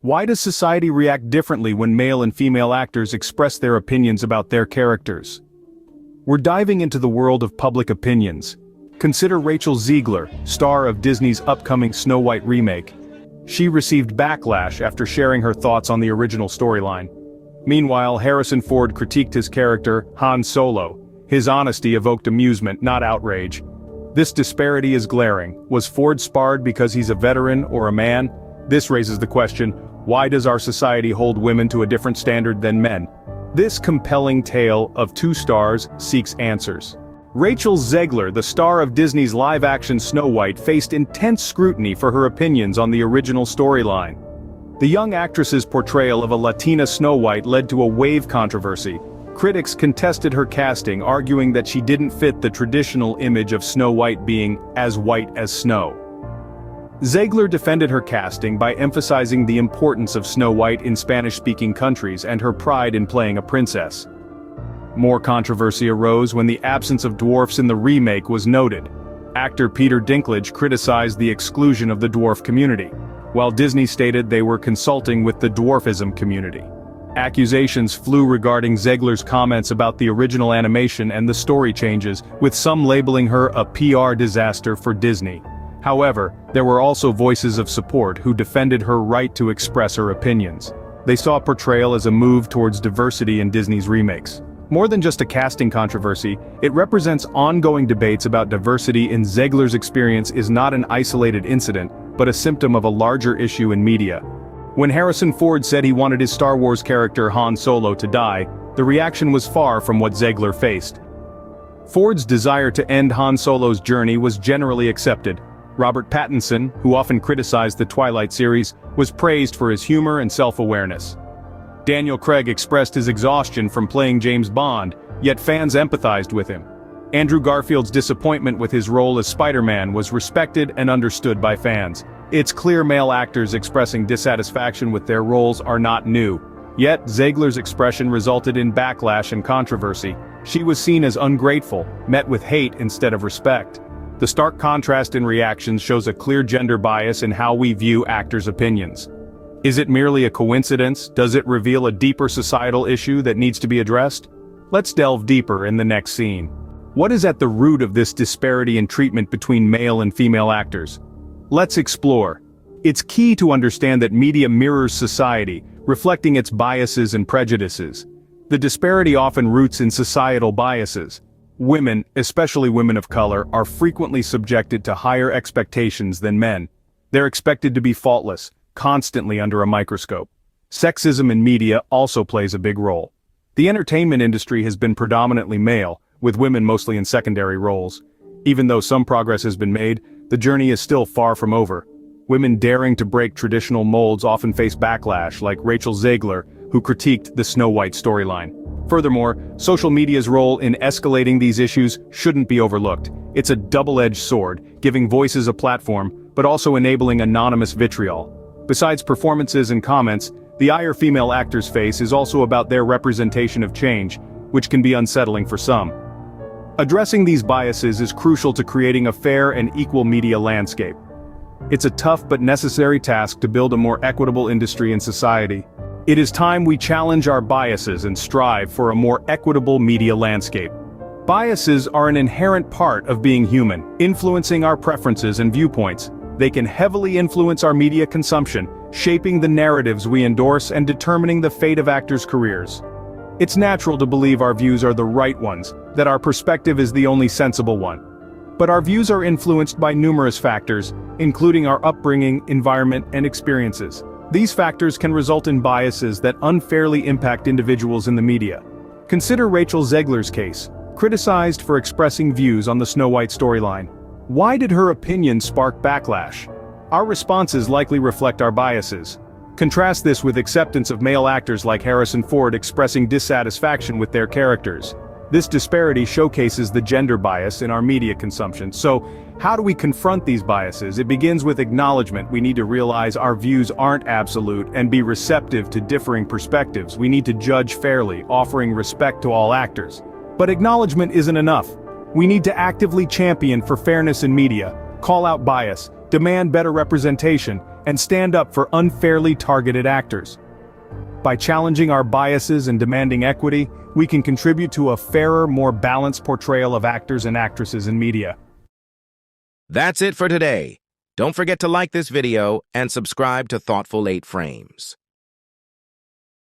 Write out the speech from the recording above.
Why does society react differently when male and female actors express their opinions about their characters? We're diving into the world of public opinions. Consider Rachel Zegler, star of Disney's upcoming Snow White remake. She received backlash after sharing her thoughts on the original storyline. Meanwhile, Harrison Ford critiqued his character, Han Solo. His honesty evoked amusement, not outrage. This disparity is glaring. Was Ford sparred because he's a veteran or a man? This raises the question, why does our society hold women to a different standard than men? This compelling tale of two stars seeks answers. Rachel Zegler, the star of Disney's live-action Snow White, faced intense scrutiny for her opinions on the original storyline. The young actress's portrayal of a Latina Snow White led to a wave controversy. Critics contested her casting, arguing that she didn't fit the traditional image of Snow White being as white as snow. Zegler defended her casting by emphasizing the importance of Snow White in Spanish-speaking countries and her pride in playing a princess. More controversy arose when the absence of dwarfs in the remake was noted. Actor Peter Dinklage criticized the exclusion of the dwarf community, while Disney stated they were consulting with the dwarfism community. Accusations flew regarding Zegler's comments about the original animation and the story changes, with some labeling her a PR disaster for Disney. However, there were also voices of support who defended her right to express her opinions. They saw portrayal as a move towards diversity in Disney's remakes. More than just a casting controversy, it represents ongoing debates about diversity in Zegler's experience is not an isolated incident, but a symptom of a larger issue in media. When Harrison Ford said he wanted his Star Wars character Han Solo to die, the reaction was far from what Zegler faced. Ford's desire to end Han Solo's journey was generally accepted. Robert Pattinson, who often criticized the Twilight series, was praised for his humor and self-awareness. Daniel Craig expressed his exhaustion from playing James Bond, yet fans empathized with him. Andrew Garfield's disappointment with his role as Spider-Man was respected and understood by fans. It's clear male actors expressing dissatisfaction with their roles are not new. Yet, Zegler's expression resulted in backlash and controversy. She was seen as ungrateful, met with hate instead of respect. The stark contrast in reactions shows a clear gender bias in how we view actors' opinions. Is it merely a coincidence? Does it reveal a deeper societal issue that needs to be addressed? Let's delve deeper in the next scene. What is at the root of this disparity in treatment between male and female actors? Let's explore. It's key to understand that media mirrors society, reflecting its biases and prejudices. The disparity often roots in societal biases. Women, especially women of color, are frequently subjected to higher expectations than men. They're expected to be faultless, constantly under a microscope. Sexism in media also plays a big role. The entertainment industry has been predominantly male, with women mostly in secondary roles. Even though some progress has been made, the journey is still far from over. Women daring to break traditional molds often face backlash, like Rachel Zegler, who critiqued the Snow White storyline. Furthermore, social media's role in escalating these issues shouldn't be overlooked. It's a double-edged sword, giving voices a platform, but also enabling anonymous vitriol. Besides performances and comments, the ire female actors face is also about their representation of change, which can be unsettling for some. Addressing these biases is crucial to creating a fair and equal media landscape. It's a tough but necessary task to build a more equitable industry and society. It is time we challenge our biases and strive for a more equitable media landscape. Biases are an inherent part of being human, influencing our preferences and viewpoints. They can heavily influence our media consumption, shaping the narratives we endorse and determining the fate of actors' careers. It's natural to believe our views are the right ones, that our perspective is the only sensible one. But our views are influenced by numerous factors, including our upbringing, environment, and experiences. These factors can result in biases that unfairly impact individuals in the media. Consider Rachel Zegler's case, criticized for expressing views on the Snow White storyline. Why did her opinion spark backlash? Our responses likely reflect our biases. Contrast this with acceptance of male actors like Harrison Ford expressing dissatisfaction with their characters. This disparity showcases the gender bias in our media consumption. So, how do we confront these biases? It begins with acknowledgement. We need to realize our views aren't absolute and be receptive to differing perspectives. We need to judge fairly, offering respect to all actors. But acknowledgement isn't enough. We need to actively champion for fairness in media, call out bias, demand better representation, and stand up for unfairly targeted actors. By challenging our biases and demanding equity, we can contribute to a fairer, more balanced portrayal of actors and actresses in media. That's it for today. Don't forget to like this video and subscribe to Thoughtful 8 Frames.